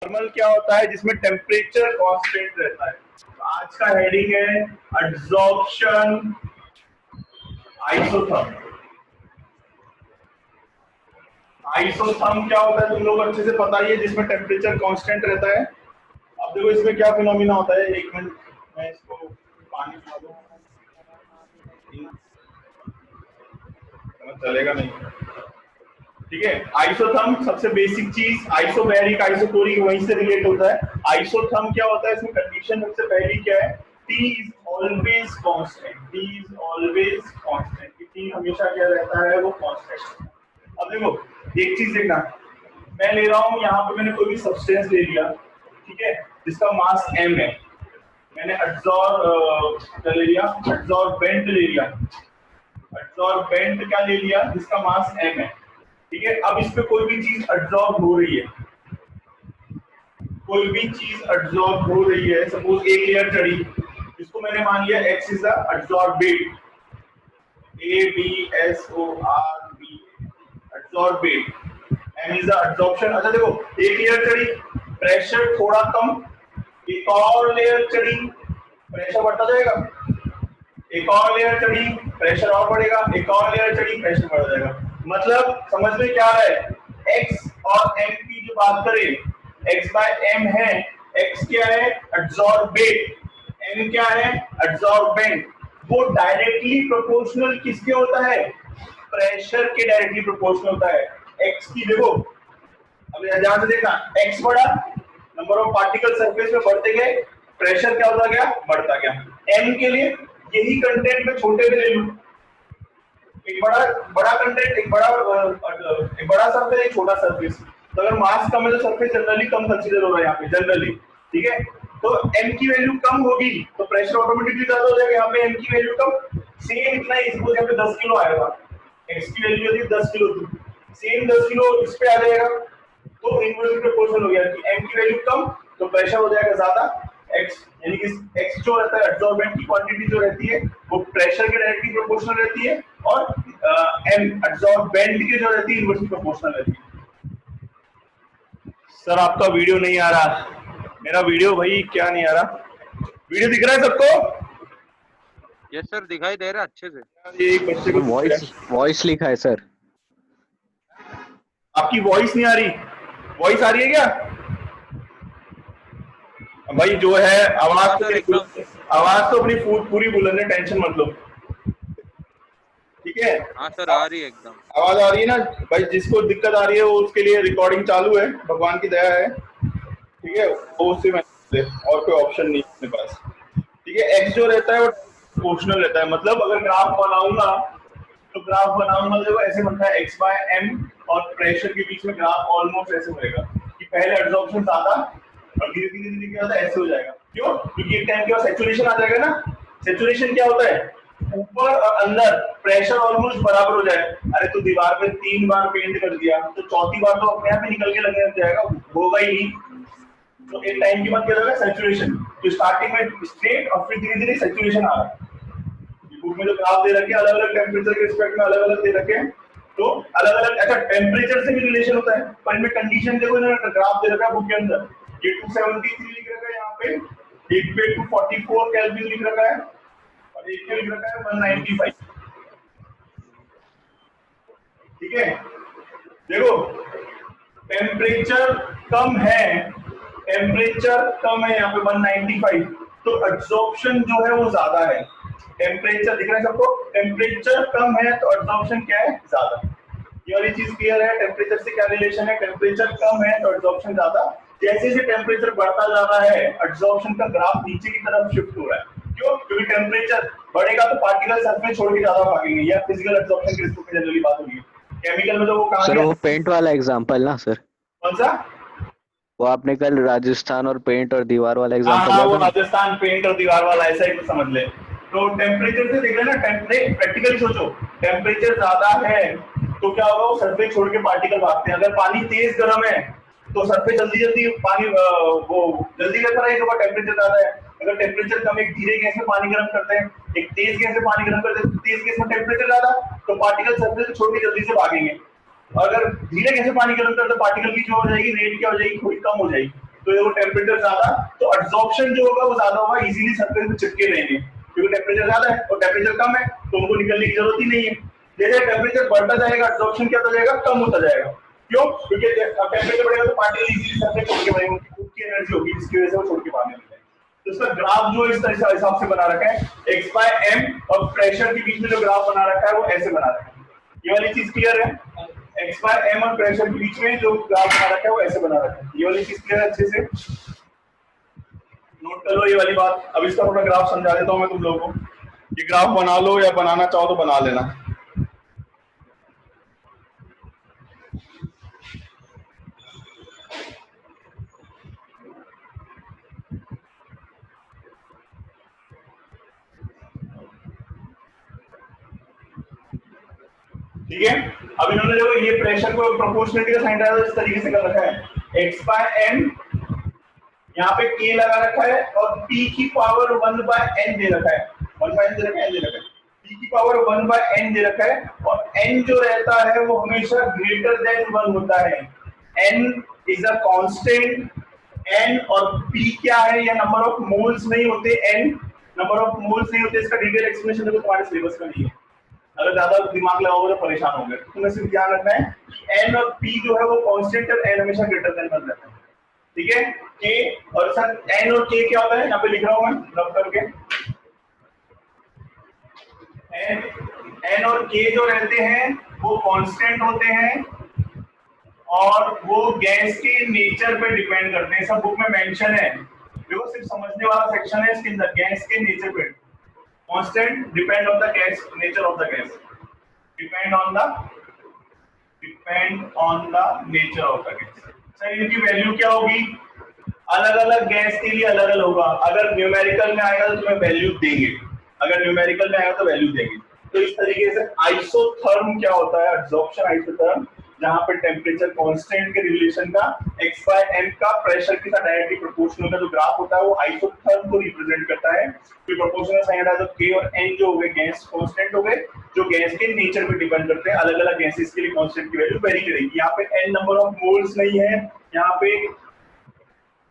Normal क्या होता है जिसमें टेम्परेचर कांस्टेंट रहता है। तो आज का हेडिंग है एड्सॉर्प्शन आइसोथर्म। आइसोथर्म क्या होता है तुम लोग अच्छे से पता ही है, जिसमें टेम्परेचर कांस्टेंट रहता है। अब देखो इसमें क्या फिनोमिना होता है, एक मिनट मैं इसको पानी पिला दूं, चलेगा नहीं। ठीक है, आइसोथर्म सबसे बेसिक चीज, आइसोबैरिक आइसोटोरिक वहीं से रिलेट होता है। आइसोथर्म क्या होता है, इसमें कंडीशन सबसे पहली क्या है, T is always constant. T is always constant, T हमेशा क्या रहता है, वो कांस्टेंट। अब देखो एक चीज देखना, मैं ले रहा हूं यहाँ पे, मैंने कोई भी सब्सटेंस ले लिया, ठीक है, जिसका मास m है। मैंने क्या ले लिया, एड्सॉर्बेंट ले लिया, एड्सॉर्बेंट क्या ले लिया, जिसका मास m है। ठीक है, अब इस पे कोई भी चीज एब्जॉर्ब हो रही है, कोई भी चीज एब्जॉर्ब हो रही है, सपोज एक लेयर चढ़ी, इसको मैंने मान लिया x is the absorbent, ABSORB, absorbent, m is the absorption. अच्छा देखो, एक लेयर चढ़ी, प्रेशर थोड़ा कम, एक और लेयर चढ़ी, प्रेशर बढ़ता जाएगा, एक और लेयर चढ़ी, प्रेशर और बढ़ेगा, एक और लेयर चढ़ी, प्रेशर बढ़ जाएगा। मतलब समझ में क्या आ रहा है, x और m की जो बात करें, x बाय m है, x क्या है, एब्जॉर्बेट, m क्या है, एब्जॉर्बेंट। वो डायरेक्टली प्रोपोर्शनल किसके होता है, प्रेशर के डायरेक्टली प्रोपोर्शनल होता है। x की देखो, अब ध्यान से देखना, x बढ़ा, नंबर ऑफ पार्टिकल सरफेस में बढ़ते गए, प्रेशर क्या होता गया, बढ़ता गया। m के लिए यही कंटेंट में छोटे में ले लूं, एक बड़ा कंटेंट, एक बड़ा सरफेस, एक छोटा सरफेस। तो अगर मास कम है तो सरफेस जनरली कम कंसीडर हो रहा है यहाँ पे, जनरली। ठीक है, तो m की वैल्यू कम होगी तो प्रेशर ऑटोमेटिकली ज्यादा हो जाएगा। यहाँ पे m की वैल्यू कम, सेम इतना ही, सपोज यहाँ पे 10 किलो आएगा, x की वैल्यू यदि 10 किलो थी, सेम 10 किलो इस पे आ जाएगा, तो इनवर्सली प्रोपोर्शनल हो गया कि m की वैल्यू कम तो प्रेशर हो जाएगा ज्यादा, x यानी कि x जो रहता है, एब्जॉर्बेंट की क्वांटिटी जो रहती है वो प्रेशर के डायरेक्टली प्रोपोर्शनल रहती है, और m एब्जॉर्बेंट की जो रहती है इनवर्सली प्रोपोर्शनल रहती है। सर आपका वीडियो नहीं आ रहा, मेरा वीडियो भाई क्या नहीं आ रहा, वीडियो दिख रहा है सबको? यस सर, दिखाई दे रहा है अच्छे से। ये एक बच्चे को वॉइस लिखा है सर। आपकी वॉइस नहीं आ रही, वॉइस आ रही है क्या भाई? जो है आवाज तो अपनी पूरी बुलंद है, टेंशन मत लो, ठीक है? हाँ सर, आ रही है एकदम, आवाज आ रही है ना भाई? जिसको दिक्कत आ रही है वो, उसके लिए रिकॉर्डिंग चालू है, भगवान की दया है, ठीक है, वो उससे और कोई ऑप्शन नहीं अपने पास। ठीक है, एक्स जो रहता है वो प्रोपोर्शनल रहता है, मतलब अगर ग्राफ बनाऊंगा तो देखो ऐसे बनता है, x बाय m और प्रेशर के बीच में ग्राफ ऑलमोस्ट ऐसे होएगा कि पहले एब्जॉर्प्शन ज्यादा और धीरे धीरे क्या होता है, ऐसे हो जाएगा। क्यों? क्योंकि एक टाइम के बाद सैचुरेशन आ जाएगा ना। सैचुरेशन क्या होता है, ऊपर और अंदर प्रेशर ऑलमोस्ट बराबर हो जाए। अरे तो दीवार पे 3 बार पेंट कर दिया तो चौथी बार तो अपने आप ही निकल के लगने लग जाएगा, होगा ही नहीं। तो एक टाइम के बाद क्या होगा, सैचुरेशन, तो स्टार्टिंग में स्ट्रेट और फिर धीरे धीरे सैचुरेशन आ रहा है। बुक में जो ग्राफ दे रखे हैं अलग अलग टेम्परेचर के रिस्पेक्ट में अलग अलग दे रखे हैं, तो अलग अलग, अच्छा टेम्परेचर से भी रिलेशन होता है, पर इनमें कंडीशन देखो, इन्होंने ग्राफ दे रखा है बुक के अंदर, ये 273 लिख रखा है यहाँ पे, एक पे 244 केल्विन लिख रखा है और एक पे लिख रखा है 195। ठीक है, देखो टेम्परेचर कम है, यहाँ पे 195, तो एब्जॉर्प्शन जो है वो ज्यादा है। टेम्परेचर दिख रहा है सबको, टेम्परेचर कम है तो एब्जॉर्प्शन क्या है, ज्यादा। ये वाली चीज क्लियर है, टेम्परेचर से क्या रिलेशन है, टेम्परेचर कम है तो एब्जॉर्प्शन ज्यादा। जैसे जैसे टेम्परेचर बढ़ता जा रहा है एब्जॉर्प्शन का ग्राफ नीचे की तरफ शिफ्ट हो रहा है। क्यों? क्योंकि टेम्परेचर बढ़ेगा तो पार्टिकल सरफेस छोड़ के ज्यादा भागेंगे, या फिजिकल एब्जॉर्प्शन के रिस्पेक्ट में जनरली बात होगी। केमिकल में तो वो काम सर, वो पेंट वाला एग्जांपल ना सर, कौन सा? वो आपने कल राजस्थान और पेंट और दीवार वाला एग्जांपल दिया था वो राजस्थान पेंट और दीवार वाला, ऐसा ही कुछ समझ ले। तो टेम्परेचर से देख लेना, प्रैक्टिकली सोचो, टेम्परेचर ज्यादा है तो क्या होगा, वो सरफेस छोड़ के पार्टिकल भागते हैं। अगर पानी तेज गर्म है तो सरफेस जल्दी पानी वो जल्दी वेपराइज होगा, टेम्परेचर ज्यादा है। अगर टेम्परेचर कम, एक धीरे गैस में पानी गर्म करते हैं, एक तेज गैस में पानी गर्म करते हैं, तेज गैस में टेम्परेचर ज्यादा तो पार्टिकल सरफेस छोड़ के जल्दी से भागेंगे। अगर धीरे गैस में पानी गर्म करते हैं पार्टिकल की जो हो जाएगी रेट क्या हो जाएगी, थोड़ी कम हो जाएगी। तो देखो टेम्परेचर ज्यादा तो एब्जॉर्प्शन जो होगा वो ज्यादा होगा, इजीली सरफेस में चिपके रहेंगे, क्योंकि टेम्परेचर ज्यादा है और टेम्परेचर कम है तो उनको निकलने की जरूरत ही नहीं है। जैसे टेम्परेचर बढ़ता जाएगा एब्जॉर्प्शन क्या होता जाएगा, कम होता जाएगा। क्यों? क्योंकि टेम्परेचर बढ़ेगा तो पार्टिकल इजीली सरफेस छोड़ के भाई उनकी खुद की एनर्जी होगी जिसकी वजह से वो छोड़ के भागने लगेंगे। तो इसका ग्राफ जो इस तरह हिसाब से बना रखा है, x बाय m और प्रेशर के बीच में जो ग्राफ बना रखा है वो ऐसे बना रखा है। ये वाली चीज क्लियर है? x बाय m और प्रेशर के बीच में जो ग्राफ बना रखा है वो ऐसे बना रखा है। ये वाली चीज क्लियर है? अच्छे से नोट कर लो ये वाली बात। अब इसका थोड़ा ग्राफ समझा देता हूँ मैं तुम लोगों को। ये ग्राफ बना लो या बनाना चाहो तो बना लेना। ठीक है, अब इन्होंने देखो ये प्रेशर को प्रोपोर्शनलिटी का साइन डाला इस तरीके से कर रखा है, x बाय m यहाँ पे k लगा रखा है और p की पावर 1 बाय n दे रखा है, 1 बाय n दे रखा है, n दे रखा है, p की पावर 1 बाय n दे रखा है और n जो रहता है वो हमेशा ग्रेटर देन 1 होता है। n is a constant, n और p क्या है, ये नंबर ऑफ मोल्स नहीं होते, n नंबर ऑफ मोल्स नहीं होते। इसका डिटेल एक्सप्लेनेशन देखो तुम्हारे सिलेबस में नहीं है, अगर ज्यादा दिमाग लगाओगे तो परेशान होगे। तुम्हें सिर्फ ध्यान रखना है कि n और p जो है वो कांस्टेंट है, n हमेशा ग्रेटर देन 1 रहता है। ठीक है, k और सर n और k क्या होता है, यहाँ पे लिख रहा हूं मैं रब करके। n और k जो रहते हैं वो कांस्टेंट होते हैं और वो गैस के नेचर पे डिपेंड करते हैं। सब बुक में मेंशन है, देखो सिर्फ समझने वाला सेक्शन है इसके अंदर, गैस के नेचर पे। Constant depend on the gas, nature of the gas. Depend on the nature of the gas. Sir इनकी वैल्यू क्या होगी? अलग अलग गैस के लिए अलग अलग होगा। अगर न्यूमेरिकल में आएगा तो तुम्हें वैल्यू देंगे, अगर न्यूमेरिकल में आएगा तो वैल्यू देंगे। तो इस तरीके से आइसोथर्म क्या होता है, एब्जॉर्प्शन आइसोथर्म, जहां पे टेम्परेचर कांस्टेंट के रिलेशन का x बाय m का प्रेशर के साथ डायरेक्टली प्रोपोर्शनल का जो ग्राफ होता है वो आइसोथर्म को रिप्रेजेंट करता है। तो प्रोपोर्शनल साइन है तो k और n जो हो गए गैस कांस्टेंट हो गए, जो गैस के नेचर पे डिपेंड करते हैं। अलग अलग गैसेस के लिए कांस्टेंट की वैल्यू वेरी करेगी। यहाँ पे n नंबर ऑफ मोल्स नहीं है, यहाँ पे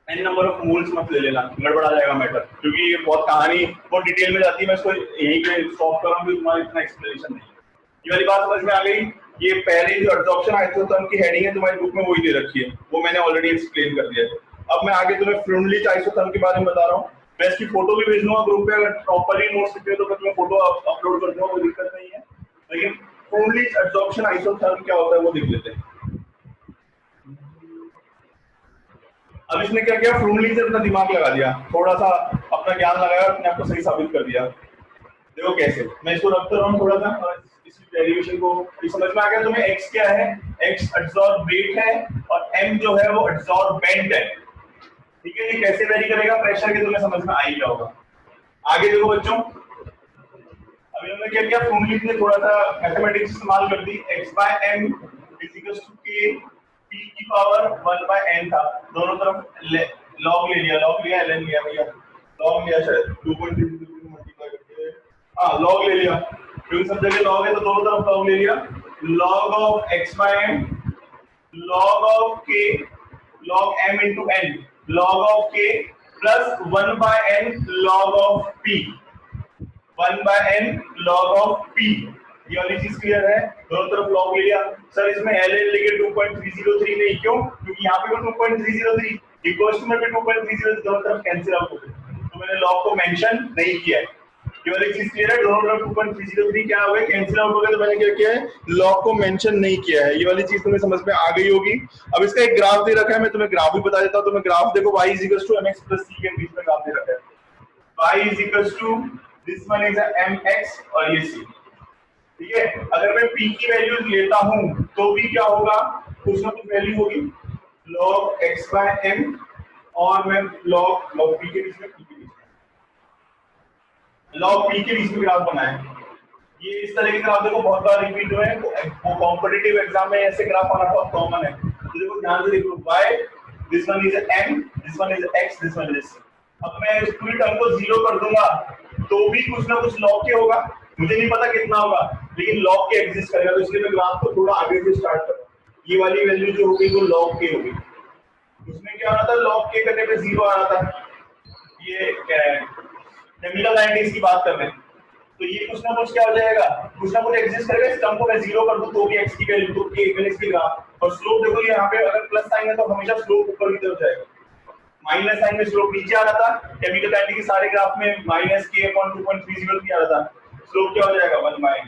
n नंबर ऑफ मोल्स मत ले लेना, गड़बड़ा जाएगा मैटर, क्योंकि ये बहुत कहानी बहुत डिटेल में जाती है। मैं इसको यहीं पे स्टॉप कर रहा हूँ, तुम्हारा इतना एक्सप्लेनेशन नहीं है। ये वाली बात समझ में आ गई? ये पहले जो एब्जॉर्प्शन आइसोथर्म की हेडिंग है तुम्हारी बुक में वही दे रखी है, वो मैंने ऑलरेडी एक्सप्लेन कर दिया है। अब मैं आगे तुम्हें फ्लूइड आइसोथर्म के बारे में बता रहा हूँ। मैं इसकी फोटो भी भेज दूंगा ग्रुप पे, अगर प्रॉपर्ली नोट्स लिखते हो तो मैं तुम्हें फोटो अपलोड कर दूंगा, कोई दिक्कत नहीं है। लेकिन फ्लूइड एब्जॉर्प्शन आइसोथर्म क्या होता है वो देख लेते हैं। अब इसने क्या किया, फ्लूइड से अपना दिमाग लगा दिया, थोड़ा सा अपना ज्ञान लगाया और अपने आप को सही साबित कर दिया। देखो कैसे, मैं इसको रख कर रहा हूँ थोड़ा सा, इस डेरिवेशन को समझ में आ गया तुम्हें? x क्या है, x एब्जॉर्बेट है और m जो है वो एब्जॉर्बेंट है। ठीक है, ये कैसे वेरी करेगा प्रेशर के, तुम्हें समझ में आ ही गया होगा। आगे देखो बच्चों, अभी हमने क्या किया, फ्लूइड ने थोड़ा सा मैथमेटिक्स इस्तेमाल कर दी। x by m is equal to k, p की पावर 1 बाय n था, दोनों तरफ लॉग ले लिया, लॉग लिया ln लिया भैया, लॉग लिया शायद 2.3 मल्टीप्लाई करके, हाँ लॉग ले लिया, क्योंकि सब जगह लॉग है तो दोनों तरफ लॉग ले लिया। Log of x by m, log of k, log m into n, log of k plus 1 by n log of p, 1 by n log of p। ये वाली चीज क्लियर है? दोनों तरफ लॉग ले लिया। सर इसमें ln लेके 2.303 नहीं, क्यों? क्योंकि यहाँ पे भी 2.303 इक्वल्स टू में भी 2.303, दोनों तरफ कैंसिल आउट हो गए, तो मैंने लॉग को मेंशन नहीं किया है। ये वाली चीज क्लियर है? दोनों तरफ 2.303 क्या हो गए, कैंसिल आउट हो गए, तो मैंने क्या किया है, लॉग को मेंशन नहीं किया है। ये वाली चीज तुम्हें समझ में आ गई होगी। अब इसका एक ग्राफ दे रखा है, मैं तुम्हें ग्राफ भी बता देता हूँ। तुम्हें ग्राफ देखो, y = mx + c के बीच में ग्राफ दे रखा है। y = this one is mx और ये c। ठीक है, अगर मैं p की वैल्यूज लेता हूं तो भी क्या होगा, कुछ ना कुछ वैल्यू होगी, log x बाय m और मैं log p के बीच में log p के बीच में ग्राफ बनाए। ये इस तरह के ग्राफ देखो बहुत बार रिपीट हुए हैं, वो कॉम्पिटिटिव एग्जाम में ऐसे ग्राफ आना बहुत कॉमन है। तो देखो ध्यान से देखो, y this one is m, this one is x, this one is c। अब मैं इस पूरी टर्म को 0 कर दूंगा तो भी कुछ ना कुछ log के होगा, मुझे नहीं पता कितना होगा, लेकिन log के एग्जिस्ट करेगा। तो इसलिए मैं ग्राफ को थोड़ा आगे से स्टार्ट कर रहा हूं। ये वाली वैल्यू जो होगी वो log के होगी। उसमें क्या आ रहा था, log k करने पे 0 आ रहा था। ये क्या है, केमिकल एंटीज की बात कर रहे हैं, तो ये कुछ ना कुछ क्या हो जाएगा, कुछ ना कुछ एग्जिस्ट करेगा। इस टर्म को मैं 0 कर दूं तो भी x की वैल्यू तो k इक्वल की ग्राफ, और स्लोप देखो यहाँ पे अगर प्लस साइन है तो हमेशा स्लोप ऊपर की तरफ जाएगा, माइनस साइन में स्लोप नीचे आ रहा था। केमिकल एंटी के सारे ग्राफ में माइनस k अपॉन 2.30 आ रहा था, स्लोप क्या हो जाएगा 1 बाय।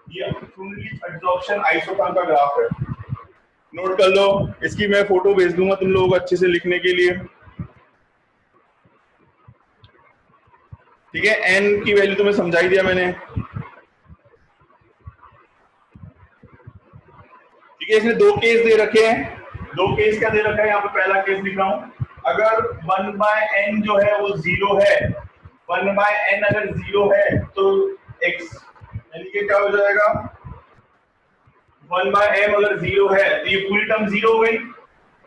ये फ्रूनलीच एडसॉर्प्शन आइसोथर्म का ग्राफ है, नोट कर लो। इसकी मैं फोटो भेज दूंगा तुम लोगों को अच्छे से लिखने के लिए, ठीक है। एन की वैल्यू तुम्हें समझाई दिया मैंने, ठीक है। इसमें दो केस दे रखे हैं, दो केस क्या दे रखा है यहाँ पे, पहला केस लिख रहा हूं, अगर 1 बाय एन जो है वो 0 है, 1 बाय एन अगर 0 है तो x यानी कि क्या हो जाएगा, 1 बाय m अगर 0 है तो ये पूरी टर्म 0 हो गई,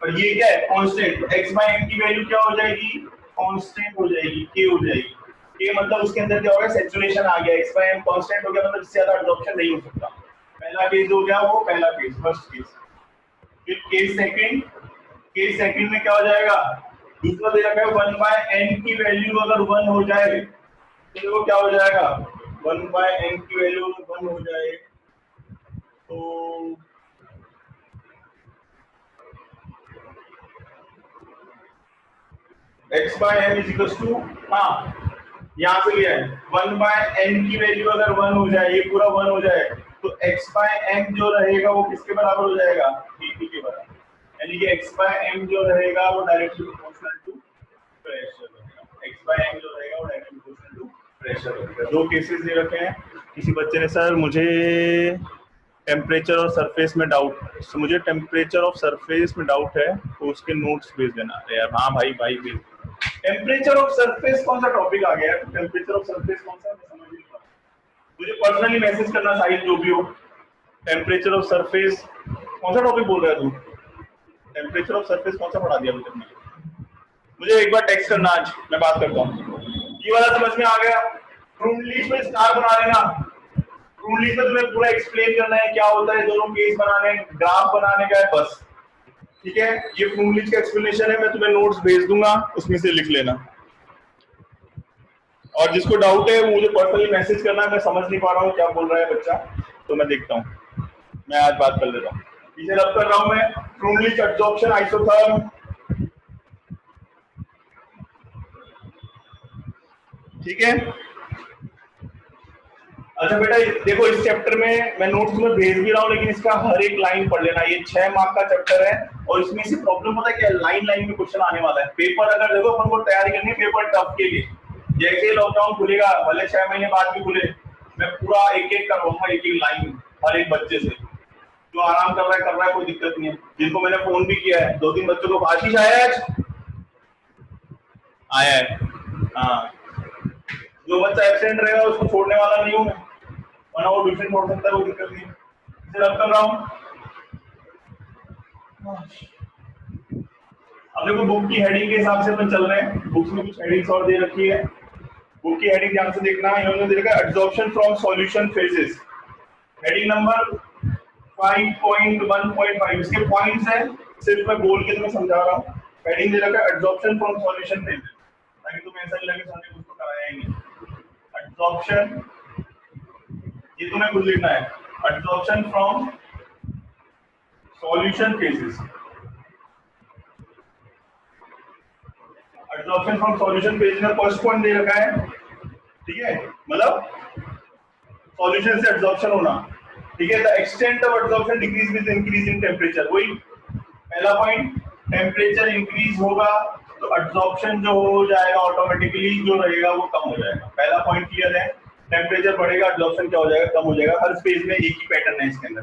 और ये क्या है कांस्टेंट, x बाय m की वैल्यू क्या हो जाएगी, कांस्टेंट हो जाएगी, k हो जाएगी। k मतलब उसके अंदर क्या होगा, सैचुरेशन आ गया, x बाय m कांस्टेंट हो गया, मतलब इससे ज्यादा एब्जॉर्प्शन नहीं हो सकता। पहला केस हो गया वो, पहला केस, फर्स्ट केस। फिर केस सेकंड में क्या हो जाएगा, दूसरा दे रखा है 1 बाय n की वैल्यू अगर 1 हो जाए तो देखो क्या हो जाएगा, 1 बाय n की वैल्यू 1 हो जाए तो x by m is equal to, हाँ यहाँ से लिया है 1 बाय n की वैल्यू अगर 1 हो जाए, ये पूरा 1 हो जाए तो x बाय m जो रहेगा वो किसके बराबर हो जाएगा, dt के बराबर, यानी कि x बाय m जो रहेगा वो डायरेक्टली प्रोपोर्शनल टू प्रेशर रहेगा, x बाय m जो रहेगा वो डायरेक्टली प्रोपोर्शनल टू प्रेशर रहेगा। दो केसेस दे रखे हैं। किसी बच्चे ने सर मुझे टेम्परेचर और सरफेस में डाउट, मुझे टेम्परेचर ऑफ सरफेस में डाउट है तो उसके नोट्स भेज देना यार। हाँ भाई भेज। टेम्परेचर ऑफ सरफेस कौन सा टॉपिक आ गया है, टेम्परेचर ऑफ सरफेस कौन सा, मैं समझ नहीं पा रहा। मुझे पर्सनली मैसेज करना साहिल जो भी हो, टेम्परेचर ऑफ सरफेस कौन सा टॉपिक बोल रहा है तू, टेम्परेचर ऑफ सरफेस कौन सा पढ़ा दिया तुमने, मुझे एक बार टेक्स्ट करना, आज मैं बात करता हूँ। ये वाला समझ में आ गया, फ्रूनलीच में स्टार बना लेना, फ्रूनलीच में तुम्हें पूरा एक्सप्लेन करना है क्या होता है, दोनों केस बनाने, ग्राफ बनाने का है बस, ठीक है। ये फ्रूनलीच का एक्सप्लेनेशन है, मैं तुम्हें नोट्स भेज दूंगा, उसमें से लिख लेना। और जिसको डाउट है वो मुझे पर्सनली मैसेज करना है, मैं समझ नहीं पा रहा हूँ क्या बोल रहा है बच्चा, तो मैं देखता हूँ, मैं आज बात कर लेता हूँ। इसे रब कर रहा हूँ मैं, फ्रूनलीच एडसॉर्प्शन आइसोथर्म, ठीक है। अच्छा बेटा देखो, इस चैप्टर में मैं नोट्स में भेज भी रहा हूँ, लेकिन इसका हर एक लाइन पढ़ लेना। ये 6 मार्क का चैप्टर है और इसमें से प्रॉब्लम होता है क्या, लाइन लाइन में क्वेश्चन आने वाला है। पेपर अगर देखो अपन को तैयारी करनी है पेपर टफ के लिए, जैसे लॉकडाउन खुलेगा भले 6 महीने बाद भी खुले, मैं पूरा एक एक करवाऊंगा, एक एक लाइन हर एक बच्चे से। जो आराम कर रहा है कोई दिक्कत नहीं है। जिनको मैंने फोन भी किया है, 2-3 बच्चों को आशीष आया है, हाँ, जो बच्चा एब्सेंट रहेगा उसको छोड़ने वाला नहीं हूँ मैं, वरना वो ट्यूशन छोड़ सकता है, कोई दिक्कत नहीं। इसे रब कर रहा हूँ। अब देखो बुक की हेडिंग के हिसाब से अपन चल रहे हैं, बुक्स में कुछ हेडिंग्स और दे रखी है, बुक की हेडिंग ध्यान से देखना। इन्होंने दे रखा है absorption from solution phases, heading number 5.1.5, इसके पॉइंट्स हैं, सिर्फ मैं बोल के तुम्हें समझा रहा हूँ। हेडिंग दे रखा है एब्जॉर्प्शन फ्रॉम सॉल्यूशन फेजेस, ताकि तुम्हें ऐसा नहीं लगे सामने कुछ तो कराया ही नहीं। एब्जॉर्प्शन, ये तुम्हें खुद लिखना है, absorption from solution phases, absorption from solution phase में फर्स्ट पॉइंट दे रखा है, ठीक है, मतलब सॉल्यूशन से एब्जॉर्प्शन होना, ठीक है। The extent of absorption decrease with increase in temperature, वही पहला पॉइंट, टेम्परेचर इंक्रीज होगा तो एब्जॉर्प्शन जो हो जाएगा ऑटोमेटिकली जो रहेगा वो कम हो जाएगा। पहला पॉइंट क्लियर है, टेम्परेचर बढ़ेगा एब्जॉर्प्शन क्या हो जाएगा, कम हो जाएगा। हर स्पेस में एक ही पैटर्न है इसके अंदर।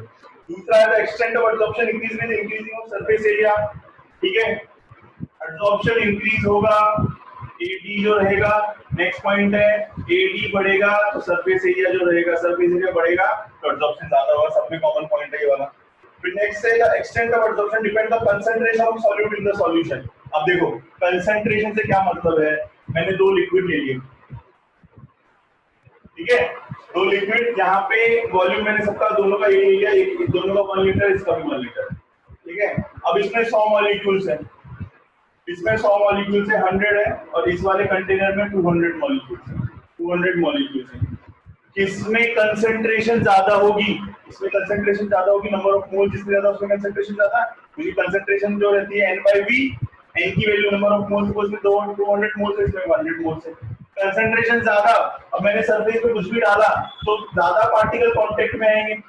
दूसरा है the extent of absorption increase with increasing of surface area, ठीक है, एब्जॉर्प्शन इंक्रीज होगा, AD जो रहेगा, नेक्स्ट पॉइंट है AD बढ़ेगा तो सरफेस एरिया जो रहेगा, सरफेस एरिया बढ़ेगा तो एब्जॉर्प्शन ज्यादा होगा, सब में कॉमन पॉइंट है ये वाला। फिर नेक्स्ट है the extent of absorption depend on concentration of solute in the solution. अब देखो कंसंट्रेशन से क्या मतलब है, मैंने 2 लिक्विड ले लिए, ठीक है, 2 लिक्विड, यहाँ पे वॉल्यूम मैंने सबका दोनों का ये लिया, एक दोनों का 1 लीटर, इसका भी 1 लीटर, ठीक ठीक है। अब इसमें 100 मॉलिक्यूल्स है, इसमें 100 मॉलिक्यूल से 100 है और इस वाले कंटेनर में 200 मॉलिक्यूल्स है, 200 मॉलिक्यूल्स है। किसमें कंसंट्रेशन ज्यादा होगी? इसमें कंसंट्रेशन ज्यादा होगी, नंबर ऑफ मोल जिसमें ज्यादा उसमें कंसंट्रेशन ज्यादा, क्योंकि कंसंट्रेशन जो रहती है n/v, n की वैल्यू नंबर ऑफ मोल्स को इसमें 200 मोल्स है, इसमें 100 मोल्स है। कंसंट्रेशन ज्यादा, अब मैंने सरफेस पे कुछ भी डाला तो ज्यादा पार्टिकल कांटेक्ट में आएंगे।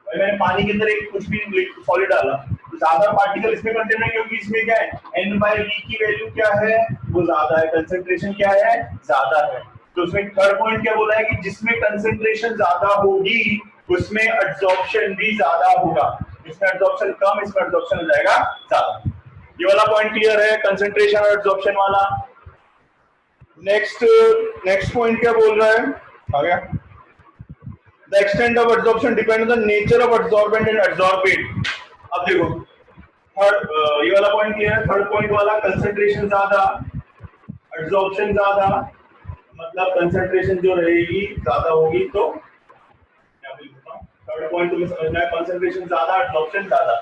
मैंने पानी के अंदर एक कुछ भी सॉलिड डाला तो ज्यादा पार्टिकल इसमें कंटेन है, क्योंकि इसमें क्या है, n/v की वैल्यू क्या है, वो ज्यादा है, कंसंट्रेशन क्या है, ज्यादा है। तो उसमें थर्ड पॉइंट क्या बोला है कि जिसमें कंसंट्रेशन ज्यादा होगी उसमें एब्जॉर्प्शन भी ज्यादा होगा, इसमें एब्जॉर्प्शन कम, इसमें एब्जॉर्प्शन हो जाएगा ज्यादा। ये वाला पॉइंट क्लियर है, कंसंट्रेशन और एब्जॉर्प्शन वाला। नेक्स्ट पॉइंट क्या बोल रहा है, आ गया, The extent of absorption depends on the nature of absorbent and adsorbate। अब देखो थर्ड, ये वाला पॉइंट क्लियर है। थर्ड पॉइंट वाला कंसंट्रेशन ज्यादा, एब्जॉर्प्शन ज्यादा, मतलब कंसंट्रेशन जो रहेगी ज्यादा होगी तो क्या बोलता हूं, थर्ड पॉइंट तुम्हें समझना है, कंसंट्रेशन ज्यादा, एब्जॉर्प्शन ज्यादा।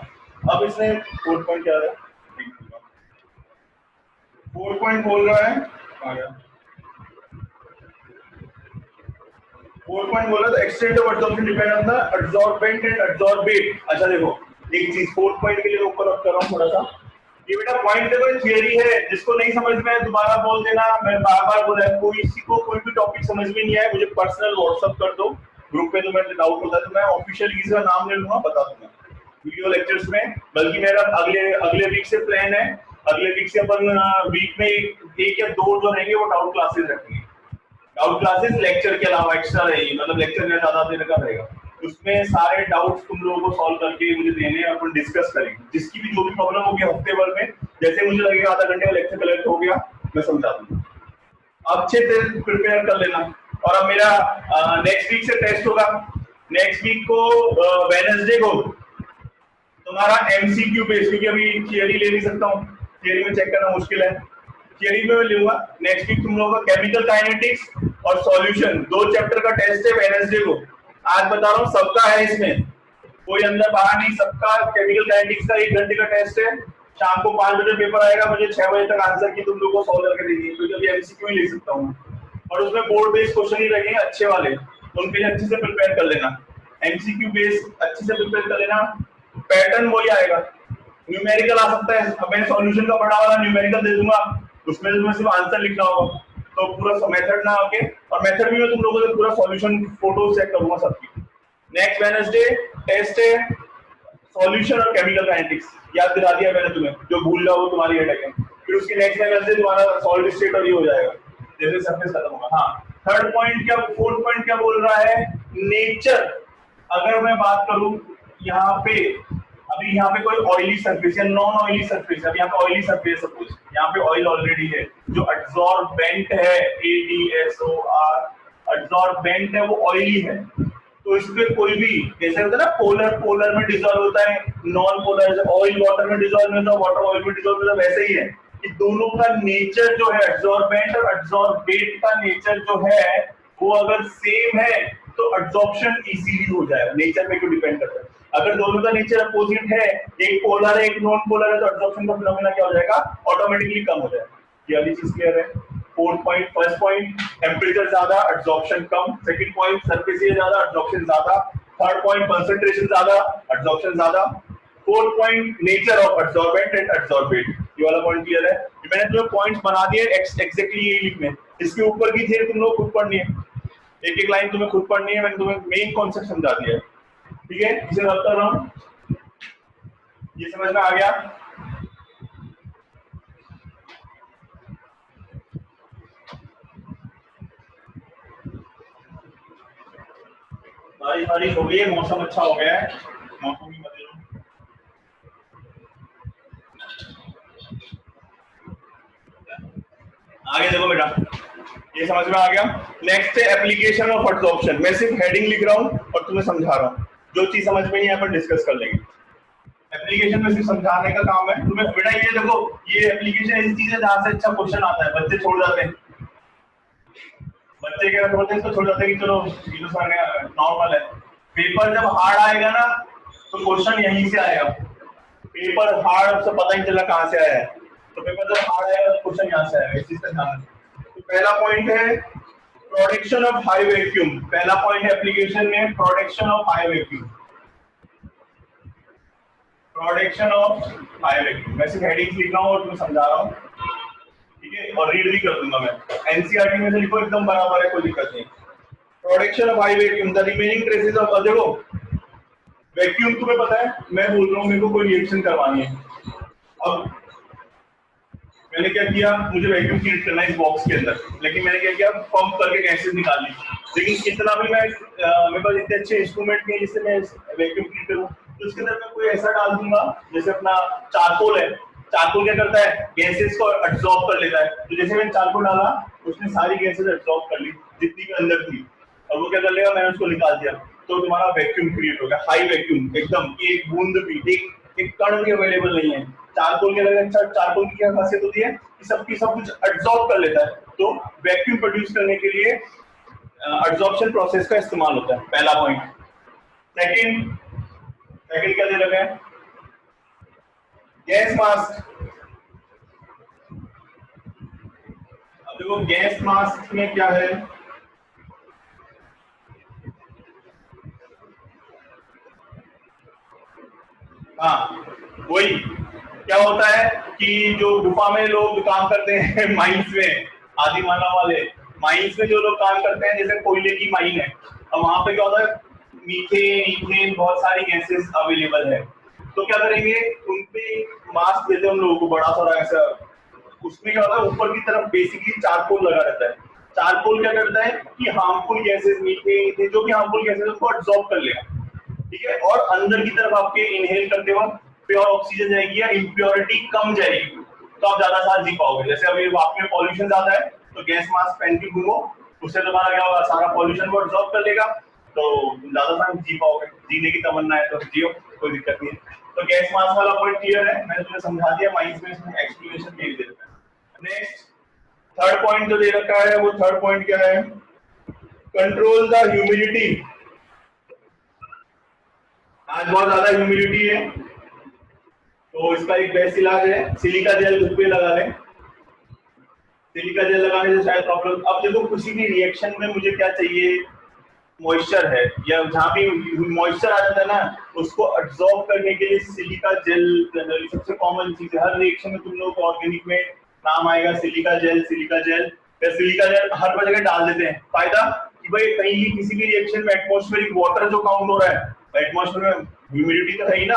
अब इसने फोर्थ पॉइंट क्या है, फोर्थ पॉइंट बोल रहा है, आ गया फोर्थ पॉइंट बोला था, extent of absorption depend on the absorbent and absorbent. अच्छा देखो एक चीज फोर्थ पॉइंट के लिए ऊपर रख कर रहा हूं थोड़ा सा, ये बेटा पॉइंट देखो थियरी है, जिसको नहीं समझ में आए दोबारा बोल देना, मैं बार बार बोल रहा हूं, किसी को कोई भी टॉपिक समझ में नहीं आए मुझे पर्सनल व्हाट्सएप कर दो, ग्रुप पे तुम्हें डाउट होता है तो मैं ऑफिशियल का नाम ले लूंगा, बता दूंगा वीडियो लेक्चर्स में। बल्कि मेरा अगले वीक से प्लान है, अगले वीक से अपन वीक में एक या दो जो रहेंगे वो डाउट क्लासेस रखेंगे। डाउट क्लासेस लेक्चर के अलावा एक्स्ट्रा रहेगी, मतलब लेक्चर में ज्यादा देर का रहेगा, उसमें सारे डाउट्स तुम लोगों को सॉल्व करके मुझे देने हैं, अपन डिस्कस करेंगे, जिसकी भी जो भी प्रॉब्लम होगी हफ्ते भर में, जैसे मुझे लगेगा आधा घंटे का लेक्चर कलेक्ट हो गया मैं समझा दूंगा। अच्छे से प्रिपेयर कर लेना। और अब मेरा नेक्स्ट वीक से टेस्ट होगा, नेक्स्ट वीक को वेडनेसडे को तुम्हारा एमसीक्यू बेस, क्योंकि अभी थियरी ले नहीं सकता हूँ, थियरी में चेक करना मुश्किल है, थियरी में मैं लूंगा। नेक्स्ट वीक तुम लोगों का केमिकल काइनेटिक्स और सॉल्यूशन 2 चैप्टर का टेस्ट है वेडनेसडे को। आज बता रहा हूँ सबका है, इसमें कोई अंदर बाहर नहीं, सबका केमिकल काइनेटिक्स का 1 घंटे का टेस्ट है। शाम को 5 बजे पेपर आएगा, मुझे 6 बजे तक आंसर की तुम लोगों को सॉल्व करके देनी है, क्योंकि अभी एमसीक्यू ही ले सकता हूँ और उसमें बोर्ड बेस्ड क्वेश्चन ही रहेंगे अच्छे वाले, तो उनके लिए अच्छे से प्रिपेयर कर लेना, एमसीक्यू बेस्ड अच्छे से प्रिपेयर कर लेना। पैटर्न वही आएगा, न्यूमेरिकल आ सकता है, अब मैंने सॉल्यूशन का बड़ा वाला न्यूमेरिकल दे दूंगा, उसमें तुम्हें सिर्फ आंसर लिखना होगा, तो पूरा मेथड ना आके, और मेथड भी मैं तुम लोगों से पूरा सॉल्यूशन फोटो चेक करूंगा सबकी। नेक्स्ट वेडनेसडे टेस्ट है सॉल्यूशन और केमिकल काइनेटिक्स, याद दिला दिया मैंने तुम्हें, जो भूल जाओ तुम्हारी हेडेक है। फिर उसकी नेक्स्ट वेडनेसडे तुम्हारा सॉलिड स्टेट और ये हो जाएगा, जैसे सरफेस खत्म होगा। हाँ थर्ड पॉइंट क्या, फोर्थ पॉइंट क्या बोल रहा है, नेचर। अगर मैं बात करूं यहाँ पे, अभी यहाँ पे कोई ऑयली सरफेस या नॉन ऑयली सरफेस, अभी यहाँ पे ऑयली सरफेस सपोज, यहाँ पे ऑयल ऑलरेडी है, जो एब्जॉर्बेंट है, ADSOR, एब्जॉर्बेंट है, वो ऑयली है, तो इस पे कोई भी, जैसे होता है ना पोलर में डिसॉल्व होता है, नॉन पोलर ऑयल वाटर में डिसॉल्व होता है, वाटर ऑयल में डिसॉल्व होता है, वैसे ही है कि दोनों का नेचर जो है, एब्जॉर्बेंट और एब्जॉर्बेट का नेचर जो है वो अगर सेम है तो एब्जॉर्प्शन इजीली हो जाएगा, नेचर पे क्यों डिपेंड करता है। अगर दोनों का नेचर अपोजिट है, एक पोलर है एक नॉन पोलर है, तो एब्जॉर्प्शन का फिनोमेना क्या हो जाएगा, ऑटोमेटिकली कम हो जाएगा। ये वाली चीज क्लियर है। Fourth point, first point temperature ज्यादा एब्जॉर्प्शन कम, सेकंड पॉइंट सरफेस एरिया ज्यादा एब्जॉर्प्शन ज्यादा, थर्ड पॉइंट कंसंट्रेशन ज्यादा एब्जॉर्प्शन ज्यादा, fourth point nature of absorbent and absorbent. ये वाला पॉइंट क्लियर है। मैंने तुम्हें पॉइंट्स बना दिए एग्जैक्टली यही लिखने, इसके ऊपर की थियरी तुम लोग खुद पढ़नी है, एक एक लाइन तुम्हें खुद पढ़नी है, मैंने तुम्हें मेन कॉन्सेप्ट समझा दिया है, ठीक है। इसे रब कर रहा हूं, ये समझ में आ गया। बारिश हो गई है, मौसम अच्छा हो गया है, मौसम भी बदल, आगे देखो बेटा, ये समझ में आ गया। नेक्स्ट है एप्लीकेशन ऑफ एब्जॉर्प्शन। मैं सिर्फ हेडिंग लिख रहा हूँ और तुम्हें समझा रहा हूँ, जो चीज समझ में नहीं है अपन डिस्कस कर लेंगे। एप्लीकेशन में सिर्फ समझाने का काम है तुम्हें बेटा। ये देखो, ये एप्लीकेशन ऐसी चीज है जहां से अच्छा क्वेश्चन आता है, बच्चे छोड़ जाते हैं, बच्चे क्या करते हैं, इसको छोड़ जाते हैं कि चलो ये तो नॉर्मल है। पेपर जब हार्ड आएगा ना तो क्वेश्चन यहीं से आएगा, पेपर हार्ड से पता नहीं चला कहाँ से आया है, तो पेपर जब हार्ड आया तो क्वेश्चन यहाँ से आया, इस चीज का ध्यान रखना। तो पहला पॉइंट है प्रोडक्शन ऑफ हाई वैक्यूम, पहला पॉइंट है एप्लीकेशन में production of high vacuum, production of high vacuum. मैं सिर्फ हेडिंग लिख रहा हूँ और तुम्हें समझा रहा हूँ, ठीक है, और रीड भी कर दूंगा मैं, एनसीईआरटी में से लिखो एकदम बराबर है, कोई दिक्कत नहीं। Production of high vacuum, the remaining traces of, देखो वैक्यूम तुम्हें पता है, मैं बोल रहा हूँ मेरे को कोई रिएक्शन करवानी है, अब मैंने क्या किया, मुझे वैक्यूम क्रिएट करना है इस बॉक्स के अंदर, लेकिन मैंने क्या किया, पंप करके गैसेस निकाल ली, लेकिन इतना भी मैं मेरे पास इतने अच्छे इंस्ट्रूमेंट नहीं है जिससे मैं वैक्यूम क्रिएट करूँ, तो इसके अंदर मैं कोई ऐसा डाल दूंगा, जैसे अपना चारकोल है, चारकोल क्या करता है, गैसेस को एब्जॉर्ब कर लेता है, तो जैसे मैंने चारकोल डाला उसने सारी गैसेस एब्जॉर्ब कर ली जितनी भी अंदर थी, और वो क्या कर लेगा, मैंने उसको निकाल दिया, तो तुम्हारा वैक्यूम क्रिएट हो गया, हाई वैक्यूम एकदम, एक बूंद भी, एक कण भी अवेलेबल नहीं है। चारकोल के अलग, अच्छा चारकोल की क्या खासियत होती है कि सब कुछ एब्जॉर्ब कर लेता है, तो वैक्यूम प्रोड्यूस करने के लिए एब्जॉर्प्शन प्रोसेस का इस्तेमाल होता है, पहला पॉइंट। सेकंड क्या दे रखा है, गैस मास्क। अब देखो गैस मास्क में क्या है, हाँ वही क्या होता है कि जो गुफा में लोग काम करते हैं माइंस में, आदि मानव वाले माइंस में जो लोग काम करते हैं, जैसे कोयले की माइन है, अब वहां पे क्या होता है, मीथेन ईथेन बहुत सारी गैसेस अवेलेबल है, तो क्या करेंगे, उनपे मास्क देते हैं उन लोगों को बड़ा सारा ऐसा, उसमें क्या होता है, ऊपर की तरफ बेसिकली चारकोल लगा रहता है, चारकोल क्या करता है कि हार्मफुल गैसेस, मीथेन ईथेन जो भी हार्मफुल गैसेस उसको एब्जॉर्ब कर लेगा, ठीक है, और अंदर की तरफ आपके इनहेल करते वक्त प्योर ऑक्सीजन जाएगी या इम्प्योरिटी कम जाएगी, तो आप ज्यादा साल जी पाओगे। जैसे अभी वाप में पॉल्यूशन ज्यादा है, तो गैस मास्क पहन के घूमो, उससे तुम्हारा क्या होगा, सारा पॉल्यूशन को एब्जॉर्ब कर लेगा, तो तुम ज्यादा साल जी पाओगे, जीने की तमन्ना है तो जियो, कोई दिक्कत नहीं है। तो गैस मास्क वाला पॉइंट क्लियर है, मैंने तुम्हें समझा दिया, माइंस में इसमें एक्सप्लेनेशन दे देता है। नेक्स्ट थर्ड पॉइंट जो दे रखा है, वो थर्ड पॉइंट क्या है, कंट्रोल द ह्यूमिडिटी। आज बहुत ज्यादा ह्यूमिडिटी है, तो इसका एक बेस्ट इलाज है, सिलिका जेल धूप पे लगा लें, सिलिका जेल लगाने से शायद प्रॉब्लम। अब देखो किसी भी रिएक्शन में मुझे क्या चाहिए, मॉइस्चर है, या जहाँ भी मॉइस्चर आ जाता है ना, उसको एब्जॉर्ब करने के लिए सिलिका जेल जनरली सबसे कॉमन चीज है, हर रिएक्शन में तुम लोग ऑर्गेनिक में नाम आएगा सिलिका जेल, सिलिका जेल या सिलिका जेल हर जगह डाल देते हैं। फायदा कि भाई कहीं किसी भी रिएक्शन में एटमॉस्फेरिक वाटर जो काउंट हो रहा है, एटमॉस्फेयर में ह्यूमिडिटी तो है ही ना,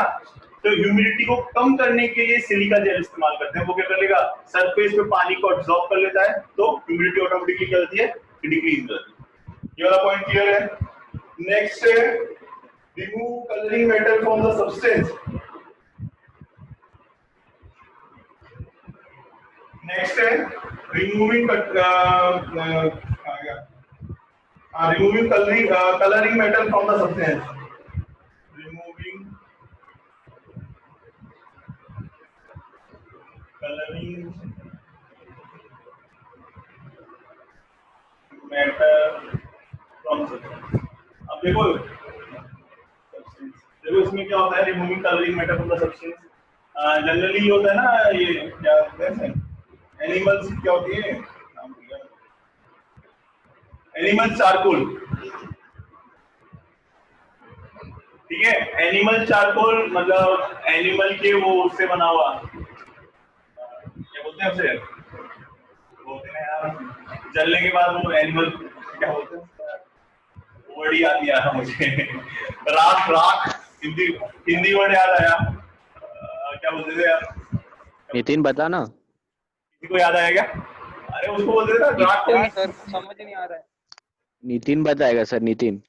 तो ह्यूमिडिटी को कम करने के लिए सिलिका जेल इस्तेमाल करते हैं। वो क्या कर लेगा, सरफेस पे पानी को एब्जॉर्ब कर लेता है, तो ह्यूमिडिटी ऑटोमेटिकली क्या होती है, डिक्रीज हो जाती है। ये वाला पॉइंट क्लियर है। नेक्स्ट है remove colouring matter from the substance. Next है removing removing colouring matter from the substance, removing colouring matter from substance. अब देखो इसमें क्या होता है, removing colouring matter from the substance, generally होता है ना, ये क्या कहते हैं, एनिमल्स क्या होती है, एनिमल चारकोल, ठीक है, एनिमल चारकोल मतलब एनिमल के वो उससे बना हुआ, क्या बोलते हैं उसे, बोलते हैं यार, जलने के बाद वो एनिमल क्या बोलते हैं, वर्ड याद नहीं आ रहा मुझे, राख, राख हिंदी वर्ड याद आया, क्या बोलते थे यार, नितिन बता ना, किसी को याद आया क्या? अरे उसको बोलते थे ना राख को, सर समझ नहीं आ रहा है। नितिन बताएगा सर, नितिन।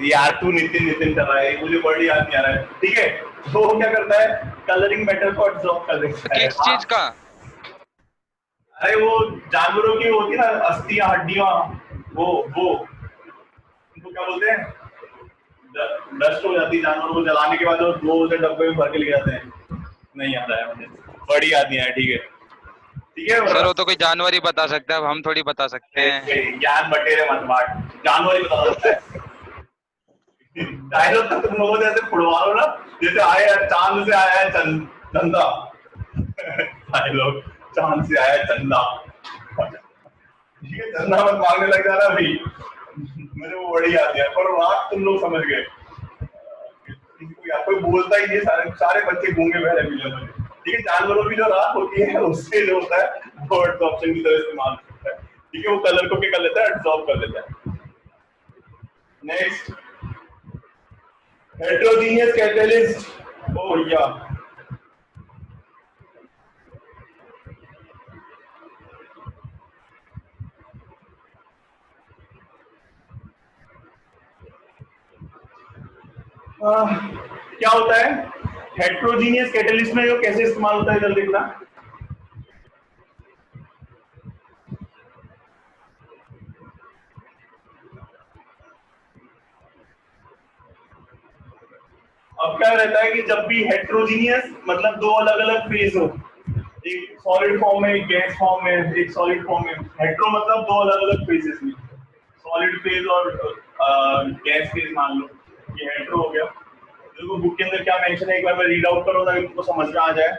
यार तू नितिन नितिन कर रहा है, मुझे वर्ड याद नहीं आ रहा है, ठीक है, तो वो क्या करता है, कलरिंग मैटर को एब्जॉर्ब कर देता है। किस चीज का? अरे वो जानवरों की होती है ना, अस्थियां हड्डियां, वो उनको क्या बोलते हैं, डस्ट हो जाती है जानवरों को जलाने के बाद, वो डब्बे में भर के ले जाते हैं, नहीं याद आया मुझे, वर्ड याद नहीं आया, ठीक है सर, वो तो कोई जानवर ही बता सकता है, हम थोड़ी बता सकते हैं। ज्ञान बटेरे मत बांट, जानवर ही बता सकता है। डायलॉग तो तुम लोगों जैसे फुड़वा लो ना, जैसे आया चांद से आया है चंदा। डायलॉग, चांद से आया चंदा, ठीक है, चंदा मत मांगने लग जाना भाई। मेरे वो बड़ी याद है, पर बात तुम लोग समझ गए। कोई बोलता ही नहीं, सारे सारे बच्चे गूंगे बहरे मिले मुझे। ठीक है, जानवरों की जो रात होती है उससे जो होता है वो एब्जॉर्प्शन की तरह इस्तेमाल करता है। ठीक है, वो कलर को क्या कर लेता है, एब्जॉर्ब कर लेता है। Next, heterogeneous catalyst. ओ या क्या होता है हेटेरोजीनियस कैटलिस्ट में, जो कैसे इस्तेमाल होता है इधर देखना। अब क्या रहता है कि जब भी हेटेरोजीनियस मतलब दो अलग अलग फेज हो, एक सॉलिड फॉर्म में, एक गैस फॉर्म में, एक सॉलिड फॉर्म में। हेटेरो मतलब दो अलग अलग फेजेस में, सॉलिड फेज और गैस फेज मान लो, ये हेटेरो हो गया। देखो बुक के अंदर क्या मेंशन है, एक बार मैं रीड आउट करूँ ताकि तुमको समझ में आ जाए।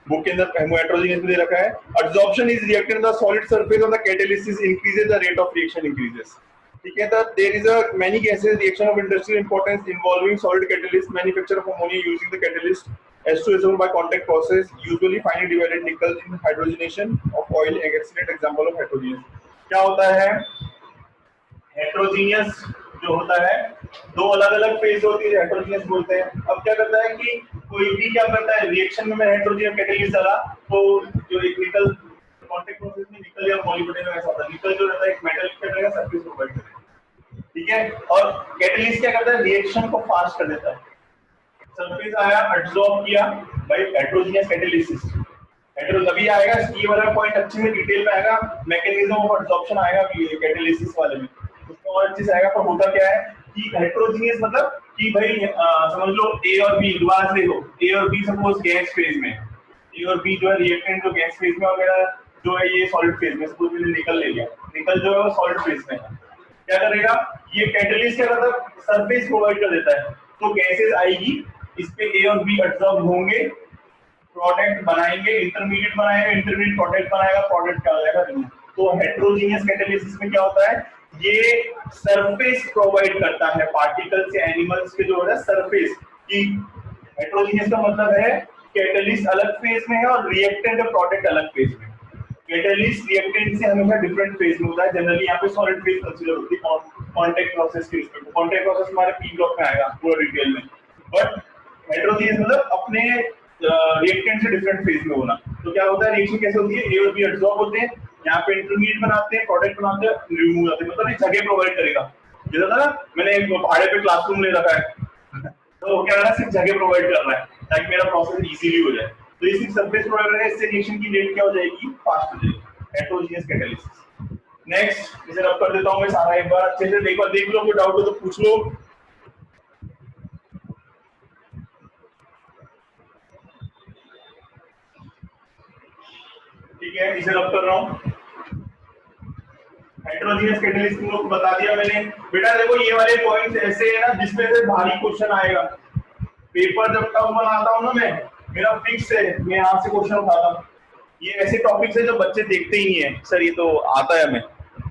बुक के अंदर हेटेरोजीनियस में दे रखा है, absorption is reacted in the solid surface of the catalysis increases the rate of reaction increases. ठीक है, that there is a many gases reaction of industrial importance involving solid catalyst, manufacture of ammonia using the catalyst H2SO by contact process, usually finely divided nickel in hydrogenation of oil, an excellent example of heterogeneous। क्या होता है heterogeneous, जो होता है दो अलग अलग phase होती है, हेटेरोजीनियस बोलते हैं। अब क्या करता है कि कोई भी क्या करता है, रिएक्शन में मैं हेटेरोजीनियस कैटालिस्ट डाला तो जो एक निकल कांटेक्ट प्रोसेस में निकल या मॉलिक्यूल ऐसा होता है, निकल जो रहता है एक मेटल क्या करेगा, सरफेस प्रोवाइड करेगा। ठीक है, और कैटलिस्ट क्या करता है, रिएक्शन को फास्ट कर देता है। सरफेस आया, एब्जॉर्ब किया भाई, हेटेरोजीनियस कैटालिसिस। हेटेरो तभी आएगा, ये वाला पॉइंट अच्छे से डिटेल में आएगा, मैकेनिज्म ऑफ एब्जॉर्प्शन आएगा कैटालिसिस वाले में, उसमें और अच्छे से आएगा। पर होता क्या है कि हेटेरोजीनियस मतलब कि भाई समझ लो ए और बी दोबारा से हो, ए और बी सपोज गैस फेज में, ए और बी जो है रिएक्टेंट जो गैस फेज में वगैरह जो है ये सॉलिड फेज में, सपोज मैंने निकल ले लिया, निकल जो है वो सॉलिड फेज में है। क्या करेगा ये कैटलिस्ट, क्या करता है सरफेस प्रोवाइड कर देता है, तो गैसेस आएगी, इस पे ए और बी एब्जॉर्ब होंगे, प्रोडक्ट बनाएंगे, इंटरमीडिएट बनाएगा, इंटरमीडिएट प्रोडक्ट बनाएगा, प्रोडक्ट क्या हो जाएगा रिमूव। तो हेटेरोजीनियस कैटालिसिस में क्या होता है, ये सरफेस प्रोवाइड करता है पार्टिकल्स या एनिमल्स के जो होता है सरफेस की। हेटेरोजीनियस का मतलब है कैटलिस्ट अलग फेज में है और रिएक्टेंट और प्रोडक्ट अलग फेज में। कैटलिस्ट रिएक्टेंट से हमेशा डिफरेंट फेज में होता है, जनरली यहाँ पे सॉलिड फेज कंसीडर होती है कांटेक्ट प्रोसेस के रिस्पेक्ट में। कांटेक्ट प्रोसेस हमारे पी ब्लॉक में आएगा पूरा डिटेल में, बट हेटेरोजीनियस मतलब अपने रिएक्टेंट से डिफरेंट फेज में होना। तो क्या होता है, रिएक्शन कैसे होती है, ए और बी एब्जॉर्ब होते हैं, यहाँ पे इंटरमीडिएट बनाते हैं, प्रोडक्ट बनाते हैं, रिमूव होते हैं, मतलब एक जगह प्रोवाइड करेगा। जैसा था ना मैंने एक भाड़े पे क्लासरूम ले रखा है, तो क्या है सिर्फ जगह प्रोवाइड कर रहा है ताकि मेरा प्रोसेस इजीली हो जाए। तो ये सिर्फ सरफेस प्रोवाइड करेगा, इससे रिएक्शन की रेट क्या हो जाएगी, फास्ट हो जाएगी। Heterogeneous catalysis. नेक्स्ट, इसे रब कर देता हूं मैं सारा, एक बार अच्छे से एक बार देख लो, कोई डाउट हो तो पूछ लो। ठीक है, इसे रब कर रहा हूं। हेटेरोजीनियस कैटालिसिस तुम लोग को बता दिया मैंने। बेटा देखो ये वाले पॉइंट्स ऐसे है ना जिसमें से भारी क्वेश्चन आएगा। पेपर जब टर्म बनाता हूं ना मैं, मेरा फिक्स है मैं यहाँ से क्वेश्चन उठाता हूँ। ये ऐसे टॉपिक्स है जो बच्चे देखते ही नहीं है, सर ये तो आता है हमें,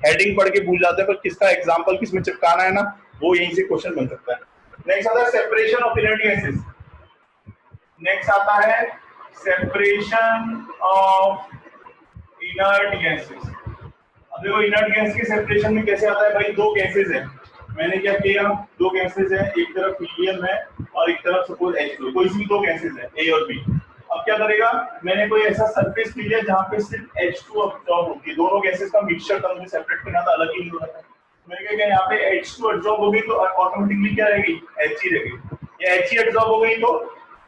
हेडिंग पढ़ के भूल जाते हैं, पर किसका एग्जांपल किसमें चिपकाना है ना, वो यहीं से क्वेश्चन बन सकता है। नेक्स्ट आता है separation of inert gases. Next आता है सेपरेशन ऑफ इनर्ट गैसेस। अब देखो इनर्ट गैस के सेपरेशन में कैसे आता है भाई, दो गैसेस है, मैंने क्या किया, दो गैसेस है, एक तरफ हीलियम है और एक तरफ सपोज H2, कोई सी दो गैसेस है ए और बी। अब क्या करेगा, मैंने कोई ऐसा सरफेस ले लिया जहाँ पे सिर्फ H2 एब्जॉर्ब होती है, दोनों गैसेस का मिक्सचर था, मुझे सेपरेट करना था, अलग ही नहीं हो रहा था। मैंने क्या यहाँ पे H2 एब्जॉर्ब हो गई तो ऑटोमेटिकली क्या रहेगी, H ही रहेगी। या H ही एब्जॉर्ब हो गई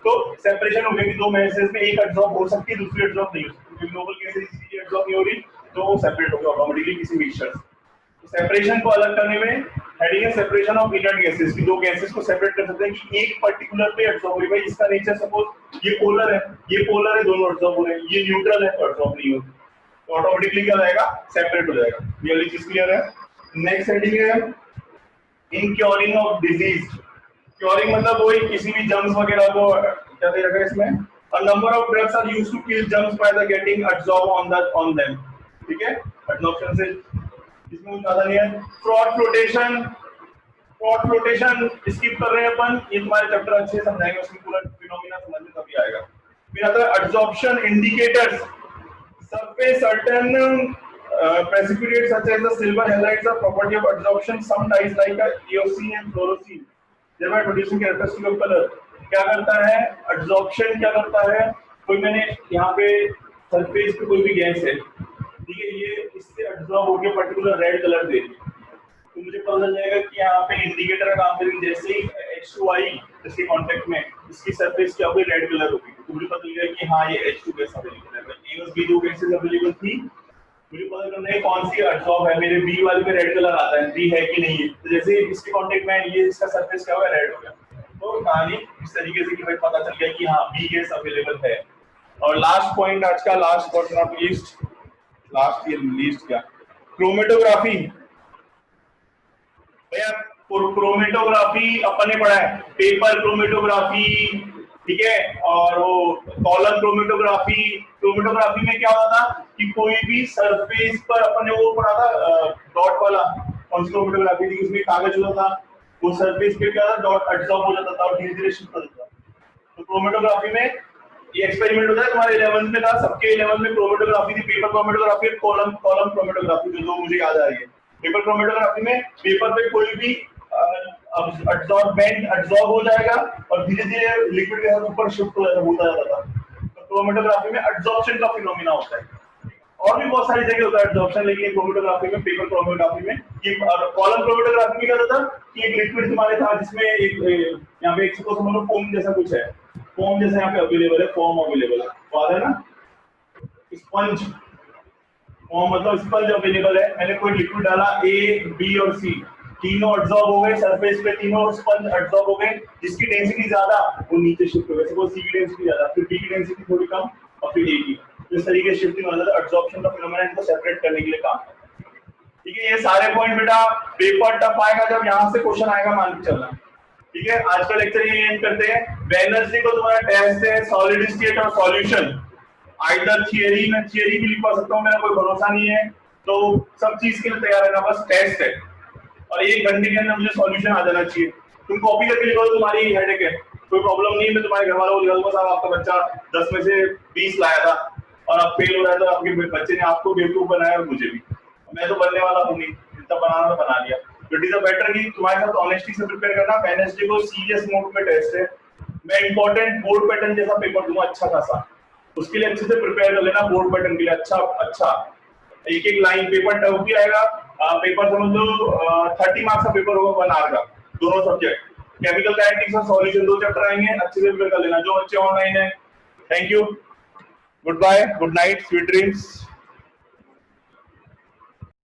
तो सेपरेशन हो गई, दो गैसेस में एक एब्जॉर्ब हो सकती है, दूसरी एब्जॉर्ब नहीं हो सकती, क्योंकि ग्लोबल गैसेस इसीलिए एब्जॉर्ब नहीं हो रही, तो वो सेपरेट होगा ऑटोमेटिकली किसी मिक्सचर से। तो सेपरेशन को अलग करने में हेडिंग है सेपरेशन ऑफ इनर्ट गैसेस, की दो गैसेस को सेपरेट कर सकते हैं कि एक पर्टिकुलर पे एब्जॉर्ब हो रही है, भाई इसका नेचर सपोज ये पोलर है, ये पोलर है, दोनों एब्जॉर्ब हो रहे हैं, ये न्यूट्रल है तो एब्जॉर्ब नहीं होगी, तो ऑटोमेटिकली क्या हो जाएगा, सेपरेट हो जाएगा। ये वाली चीज क्लियर है। नेक्स्ट हेडिंग है इन क्योरिंग ऑफ डिजीज। क्योरिंग मतलब वही किसी भी जर्म्स वगैरह को क्या दे रखा है इसमें, a number of drugs are used to kill germs by the getting adsorbed on them, ठीक है, adsorption से इसमें कुछ ज्यादा नहीं है। फ्रॉड फ्लोटेशन स्किप कर रहे हैं अपन, ये तुम्हारे चैप्टर अच्छे से समझाएंगे, उसमें पूरा फिनोमेना समझ में तभी आएगा। फिर आता है adsorption indicators, surface certain precipitates such as the silver halides are property of adsorption. Some dyes like eosine and fluorescein thereby producing characteristic of color। क्या करता है adsorption, क्या करता है, कोई मैंने यहाँ पे सरफेस पे कोई भी गैस है, ठीक है, ये इससे एब्जॉर्ब होकर पर्टिकुलर रेड कलर दे रही है, तो मुझे पता चल जाएगा कि यहाँ पे इंडिकेटर का काम करेंगे। जैसे ही H2 आई इसके कांटेक्ट में, इसकी सरफेस क्या होगी, रेड कलर होगी, तो मुझे पता चलेगा कि हाँ ये H2 गैस अवेलेबल है। A और B दो गैसेस अवेलेबल थी, मुझे पता करना है कौन सी एब्जॉर्ब है, मेरे B वाले पे रेड कलर आता है, B है कि नहीं है, तो जैसे इसके कांटेक्ट में ये इसका सरफेस क्या होगा, रेड हो गया। तो कहानी इस तरीके से कि भाई पता चल गया कि हाँ B गैस अवेलेबल है। और लास्ट पॉइंट आज का, last but not least, last ये लीस्ट क्या, क्रोमेटोग्राफी। भैया क्रोमेटोग्राफी अपन ने पढ़ा है, पेपर क्रोमेटोग्राफी, ठीक है, और वो कॉलम क्रोमेटोग्राफी। क्रोमेटोग्राफी में क्या होता था कि कोई भी सरफेस पर अपन ने वो पढ़ा था डॉट वाला, कौन सी क्रोमेटोग्राफी थी, उसमें कागज होता था, वो सरफेस पे क्या था, डॉट एब्जॉर्ब हो जाता था और धीरे धीरे शिफ्ट होता था। तो क्रोमेटोग्राफी में ये एक्सपेरिमेंट होता है, तुम्हारे 11th में था, सबके 11th में क्रोमेटोग्राफी थी, पेपर क्रोमेटोग्राफी और कॉलम क्रोमेटोग्राफी, जो दो मुझे याद आ रही है। पेपर क्रोमेटोग्राफी में पेपर पे कोई भी एब्जॉर्ब हो जाएगा और धीरे धीरे लिक्विड के साथ ऊपर शिफ्ट होता जाता था। तो क्रोमेटोग्राफी में एब्जॉर्प्शन का फिनोमेना होता है। और भी बहुत सारी जगह होता है एब्जॉर्प्शन, लेकिन क्रोमेटोग्राफी में, पेपर क्रोमेटोग्राफी में, कॉलम क्रोमेटोग्राफी में क्या होता था कि एक लिक्विड तुम्हारे था जिसमें एक यहाँ पे एक समझ लो फोम जैसा कुछ है, फोम जैसा यहाँ पे अवेलेबल है, फॉर्म अवेलेबल है, बात है ना, स्पंज फॉर्म मतलब स्पंज अवेलेबल है, मैंने कोई लिक्विड डाला A, B और C, तीनों एब्जॉर्ब हो गए सरफेस पे, तीनों स्पंज एब्जॉर्ब हो गए, जिसकी डेंसिटी ज्यादा वो नीचे शिफ्ट हो गए, सपोज C की डेंसिटी ज्यादा, फिर B की डेंसिटी थोड़ी कम और फिर A की, इस तरीके से शिफ्टिंग हो जाता है। एब्जॉर्प्शन का फिनोमेना इनको सेपरेट करने के लिए काम है, ठीक है। ये सारे पॉइंट बेटा पेपर टफ आएगा जब यहाँ से क्वेश्चन आएगा, मान के चलना, ठीक है। आज का लेक्चर ये एंड करते हैं। वेडनेसडे को तुम्हारा टेस्ट है सॉलिड स्टेट और सॉल्यूशन, आइदर थियरी, मैं थियरी भी लिखवा सकता हूँ, मेरा कोई भरोसा नहीं है, तो सब चीज के लिए तैयार रहना, बस टेस्ट है और 1 घंटे के अंदर मुझे सॉल्यूशन आ जाना चाहिए। तुम कॉपी करके लिखो, तुम्हारी हेडेक है, कोई प्रॉब्लम नहीं है, मैं तुम्हारे घर वालों को दिखा दूंगा, साहब आपका बच्चा 10 में से 20 लाया था और अब फेल हो रहा है, तो आपके बच्चे ने आपको बेवकूफ बनाया और मुझे भी, मैं तो बनने वाला हूँ नहीं, जितना बनाना था बना लिया। इट इज अ बेटर कि तुम्हारे साथ ऑनेस्टी से प्रिपेयर करना। वेडनेसडे को सीरियस मोड पे टेस्ट है, मैं इंपॉर्टेंट बोर्ड पैटर्न जैसा पेपर दूंगा अच्छा खासा, उसके लिए अच्छे से प्रिपेयर कर लेना बोर्ड पैटर्न के लिए, अच्छा एक एक लाइन पेपर टफ भी आएगा, पेपर समझ लो 30 मार्क्स का पेपर होगा 1 आवर का, दोनों सब्जेक्ट, केमिकल काइनेटिक्स और सॉल्यूशन, 2 चैप्टर आएंगे, अच्छे से प्रिपेयर कर लेना। जो बच्चे ऑनलाइन है, thank you, good bye, good night, sweet dreams.